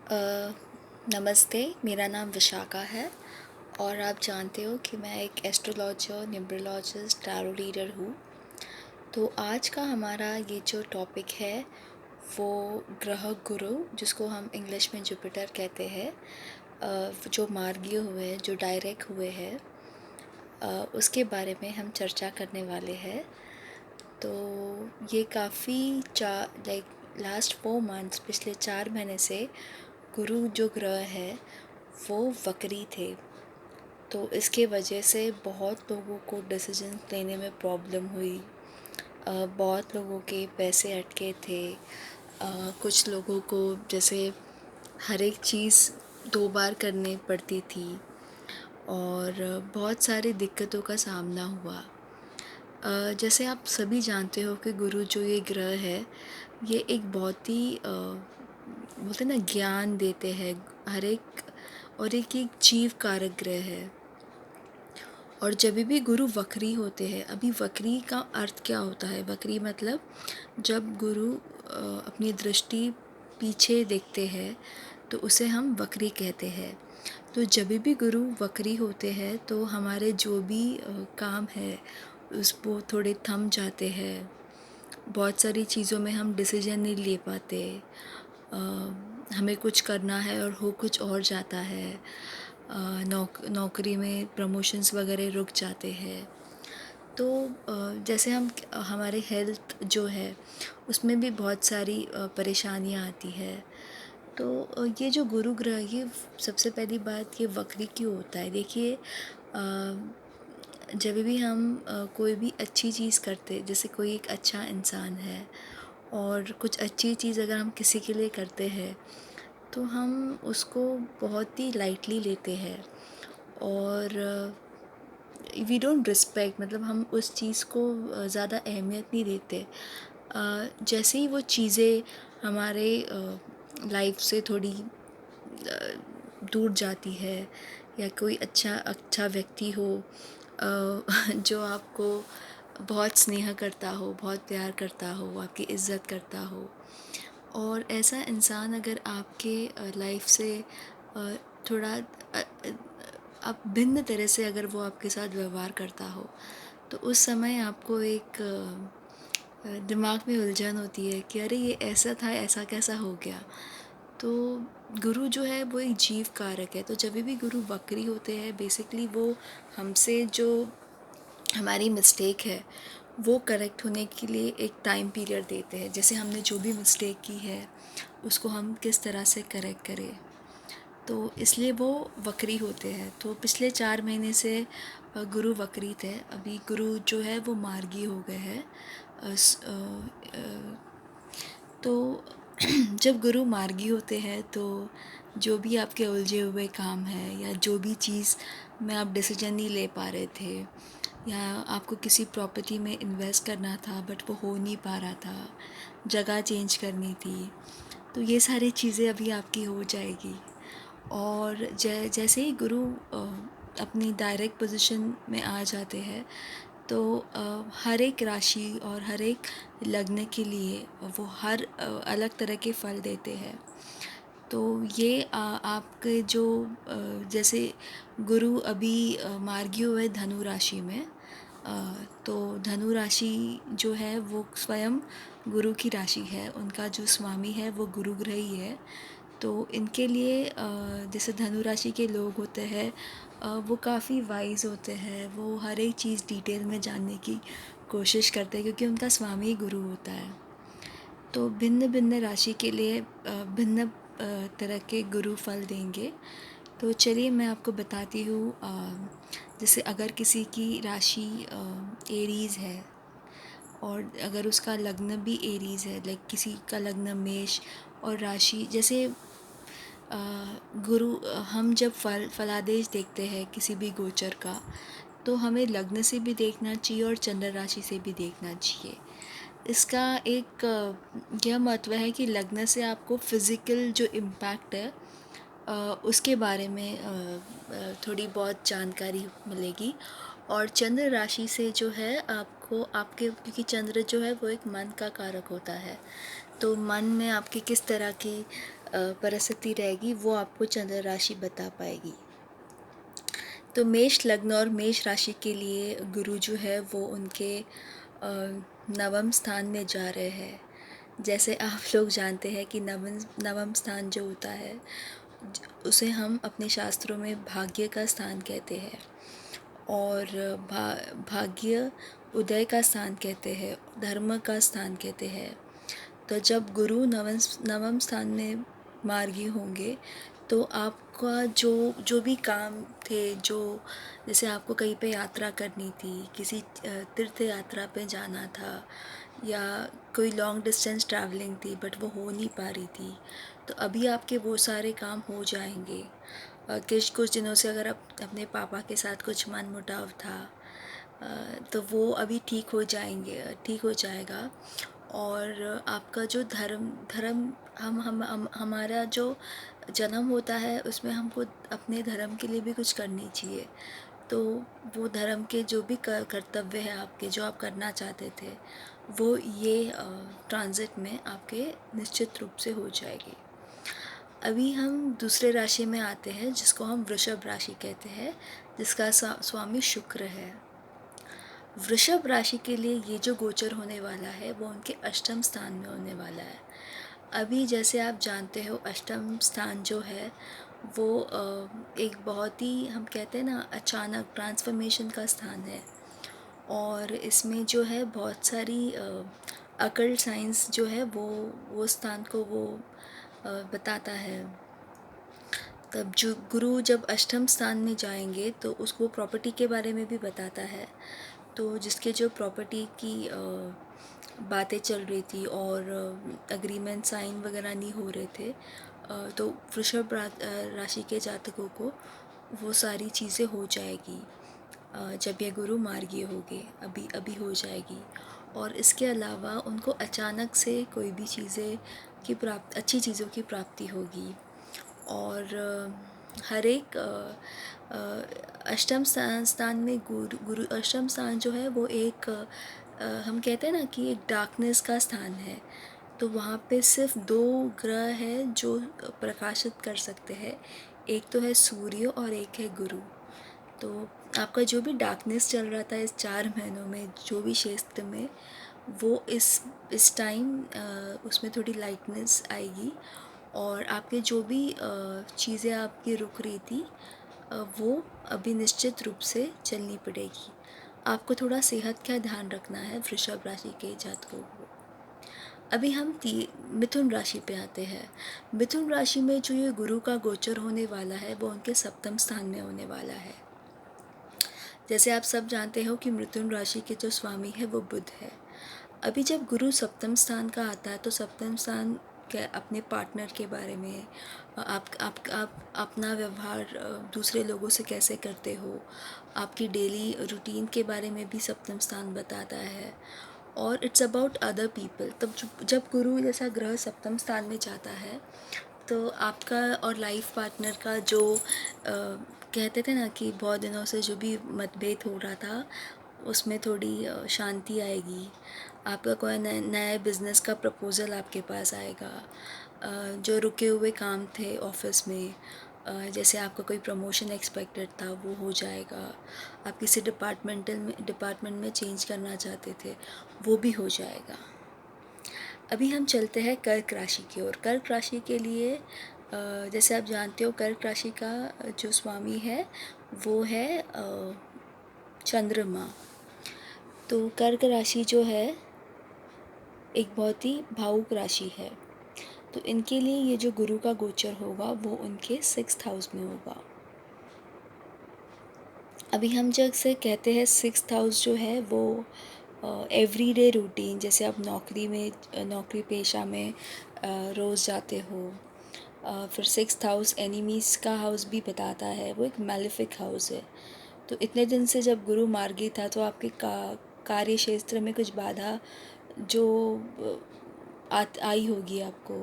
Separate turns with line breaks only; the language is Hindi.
अ, नमस्ते, मेरा नाम विशाखा है और आप जानते हो कि मैं एक एस्ट्रोलॉजर, न्यूमरोलॉजिस्ट, टैरो रीडर हूँ। तो आज का हमारा ये जो टॉपिक है वो ग्रह गुरु, जिसको हम इंग्लिश में जुपिटर कहते हैं, जो मार्गीय हुए हैं, जो डायरेक्ट हुए हैं, उसके बारे में हम चर्चा करने वाले हैं। तो ये काफ़ी लास्ट 4 मंथ्स, पिछले 4 महीने से गुरु जो ग्रह है वो वक्री थे। तो इसके वजह से बहुत लोगों को डिसीजन लेने में प्रॉब्लम हुई। बहुत लोगों के पैसे अटके थे। कुछ लोगों को जैसे हर एक चीज़ 2 बार करनी पड़ती थी और बहुत सारी दिक्कतों का सामना हुआ। जैसे आप सभी जानते हो कि गुरु जो ये ग्रह है, ये एक बहुत ही बोलते हैं ना, ज्ञान देते हैं हर एक, और एक एक जीव कारक ग्रह है। और जब भी गुरु वक्री होते हैं, अभी वक्री का अर्थ क्या होता है? वक्री मतलब जब गुरु अपनी दृष्टि पीछे देखते हैं तो उसे हम वक्री कहते हैं। तो जब भी गुरु वक्री होते हैं तो हमारे जो भी काम है उस वो थोड़े थम जाते हैं। बहुत सारी चीज़ों में हम डिसीजन नहीं ले पाते। हमें कुछ करना है और हो कुछ और जाता है। नौकरी में प्रमोशंस वगैरह रुक जाते हैं। तो जैसे हम हमारे हेल्थ जो है उसमें भी बहुत सारी परेशानियां आती है। तो ये जो गुरु ग्रह, ये सबसे पहली बात, ये वक्री क्यों होता है? देखिए, जब भी हम कोई भी अच्छी चीज़ करते, जैसे कोई एक अच्छा इंसान है और कुछ अच्छी चीज़ अगर हम किसी के लिए करते हैं तो हम उसको बहुत ही लाइटली लेते हैं और वी डोंट रिस्पेक्ट, मतलब हम उस चीज़ को ज़्यादा अहमियत नहीं देते। जैसे ही वो चीज़ें हमारे लाइफ से थोड़ी दूर जाती है, या कोई अच्छा अच्छा व्यक्ति हो जो आपको बहुत स्नेह करता हो, बहुत प्यार करता हो, आपकी इज़्ज़त करता हो, और ऐसा इंसान अगर आपके लाइफ से थोड़ा आप भिन्न तरह से अगर वो आपके साथ व्यवहार करता हो, तो उस समय आपको एक दिमाग में उलझन होती है कि अरे ये ऐसा था, ऐसा कैसा हो गया। तो गुरु जो है वो एक जीव कारक है। तो जब भी गुरु वक्री होते हैं, बेसिकली वो हमसे जो हमारी मिस्टेक है वो करेक्ट होने के लिए एक टाइम पीरियड देते हैं। जैसे हमने जो भी मिस्टेक की है उसको हम किस तरह से करेक्ट करें, तो इसलिए वो वक्री होते हैं। तो पिछले 4 महीने से गुरु वक्री थे। अभी गुरु जो है वो मार्गी हो गए हैं। तो जब गुरु मार्गी होते हैं तो जो भी आपके उलझे हुए काम है, या जो भी चीज़ में आप डिसीजन नहीं ले पा रहे थे, या आपको किसी प्रॉपर्टी में इन्वेस्ट करना था बट वो हो नहीं पा रहा था, जगह चेंज करनी थी, तो ये सारी चीज़ें अभी आपकी हो जाएगी। और जैसे ही गुरु अपनी डायरेक्ट पोजीशन में आ जाते हैं तो हर एक राशि और हर एक लग्न के लिए वो हर अलग तरह के फल देते हैं। तो ये आपके जो जैसे गुरु अभी मार्गी हुए धनु राशि में, तो धनु राशि जो है वो स्वयं गुरु की राशि है। उनका जो स्वामी है वो गुरु ग्रह ही है। तो इनके लिए जैसे धनु राशि के लोग होते हैं, वो काफ़ी वाइज होते हैं। वो हर एक चीज़ डिटेल में जानने की कोशिश करते हैं क्योंकि उनका स्वामी ही गुरु होता है। तो भिन्न भिन्न राशि के लिए भिन्न तरह के गुरु फल देंगे। तो चलिए मैं आपको बताती हूँ। जैसे अगर किसी की राशि एरीज़ है और अगर उसका लग्न भी एरीज़ है, लाइक किसी का लग्न मेष और राशि, जैसे गुरु हम जब फलादेश देखते हैं किसी भी गोचर का, तो हमें लग्न से भी देखना चाहिए और चंद्र राशि से भी देखना चाहिए। इसका एक यह महत्व है कि लग्न से आपको फिज़िकल जो इम्पैक्ट है उसके बारे में थोड़ी बहुत जानकारी मिलेगी। और चंद्र राशि से जो है आपको आपके, क्योंकि चंद्र जो है वो एक मन का कारक होता है, तो मन में आपकी किस तरह की परिस्थिति रहेगी वो आपको चंद्र राशि बता पाएगी। तो मेष लग्न और मेष राशि के लिए गुरु जो है वो उनके नवम स्थान में जा रहे हैं। जैसे आप लोग जानते हैं कि नवम स्थान जो होता है उसे हम अपने शास्त्रों में भाग्य का स्थान कहते हैं, और भाग्य उदय का स्थान कहते हैं, धर्म का स्थान कहते हैं। तो जब गुरु नवम स्थान में मार्गी होंगे तो आपका जो जो भी काम थे, जो जैसे आपको कहीं पे यात्रा करनी थी, किसी तीर्थ यात्रा पे जाना था, या कोई लॉन्ग डिस्टेंस ट्रैवलिंग थी बट वो हो नहीं पा रही थी, तो अभी आपके वो सारे काम हो जाएंगे। कुछ दिनों से अगर आप अपने पापा के साथ कुछ मनमुटाव था, तो वो अभी ठीक हो जाएंगे, ठीक हो जाएगा। और आपका जो धर्म धर्म हम हमारा जो जन्म होता है उसमें हमको अपने धर्म के लिए भी कुछ करनी चाहिए। तो वो धर्म के जो भी कर्तव्य है आपके, जो आप करना चाहते थे, वो ये ट्रांजिट में आपके निश्चित रूप से हो जाएगी। अभी हम दूसरे राशि में आते हैं जिसको हम वृषभ राशि कहते हैं, जिसका स्वामी शुक्र है। वृषभ राशि के लिए ये जो गोचर होने वाला है वो उनके अष्टम स्थान में होने वाला है। अभी जैसे आप जानते हो अष्टम स्थान जो है वो एक बहुत ही, हम कहते हैं ना, अचानक ट्रांसफॉर्मेशन का स्थान है। और इसमें जो है बहुत सारी अकल्ट साइंस जो है वो स्थान को वो बताता है। तब जो गुरु जब अष्टम स्थान में जाएंगे तो उसको प्रॉपर्टी के बारे में भी बताता है। तो जिसके जो प्रॉपर्टी की बातें चल रही थी और एग्रीमेंट साइन वगैरह नहीं हो रहे थे, तो वृषभ राशि के जातकों को वो सारी चीज़ें हो जाएगी जब ये गुरु मार्गी होंगे, अभी हो जाएगी। और इसके अलावा उनको अचानक से कोई भी चीज़ें की अच्छी चीज़ों की प्राप्ति होगी। और हर एक अष्टम स्थान में गुरु अष्टम स्थान जो है वो एक हम कहते हैं ना कि एक डार्कनेस का स्थान है। तो वहाँ पे सिर्फ 2 ग्रह हैं जो प्रकाशित कर सकते हैं, एक तो है सूर्य और एक है गुरु। तो आपका जो भी डार्कनेस चल रहा था इस 4 महीनों में, जो भी क्षेत्र में, वो इस टाइम उसमें थोड़ी लाइटनेस आएगी। और आपके जो भी चीज़ें आपकी रुक रही थी वो अभी निश्चित रूप से चलनी पड़ेगी। आपको थोड़ा सेहत का ध्यान रखना है वृषभ राशि के जातकों को। अभी हम मिथुन राशि पे आते हैं। मिथुन राशि में जो ये गुरु का गोचर होने वाला है वो उनके सप्तम स्थान में होने वाला है। जैसे आप सब जानते हो कि मिथुन राशि के जो स्वामी है वो बुध है। अभी जब गुरु सप्तम स्थान का आता है तो सप्तम स्थान के अपने पार्टनर के बारे में, आप अपना व्यवहार दूसरे लोगों से कैसे करते हो, आपकी डेली रूटीन के बारे में भी सप्तम स्थान बताता है। और इट्स अबाउट अदर पीपल। तब जब गुरु जैसा ग्रह सप्तम स्थान में जाता है तो आपका और लाइफ पार्टनर का जो कहते थे ना कि बहुत दिनों से जो भी मतभेद हो रहा था उसमें थोड़ी शांति आएगी। आपका कोई नया बिज़नेस का प्रपोज़ल आपके पास आएगा। जो रुके हुए काम थे ऑफिस में, जैसे आपका कोई प्रमोशन एक्सपेक्टेड था वो हो जाएगा। आप किसी डिपार्टमेंट में चेंज करना चाहते थे वो भी हो जाएगा। अभी हम चलते हैं कर्क राशि की ओर। कर्क राशि के लिए जैसे आप जानते हो कर्क राशि का जो स्वामी है वो है चंद्रमा। तो कर्क राशि जो है एक बहुत ही भावुक राशि है। तो इनके लिए ये जो गुरु का गोचर होगा वो उनके 6th हाउस में होगा। अभी हम जैसे कहते हैं 6th हाउस जो है वो एवरीडे रूटीन, जैसे आप नौकरी पेशा में रोज़ जाते हो। फिर 6th हाउस एनिमीज़ का हाउस भी बताता है, वो एक मैलेफिक हाउस है। तो इतने दिन से जब गुरु मार्गी था तो आपके कार्य क्षेत्र में कुछ बाधा जो आई होगी आपको,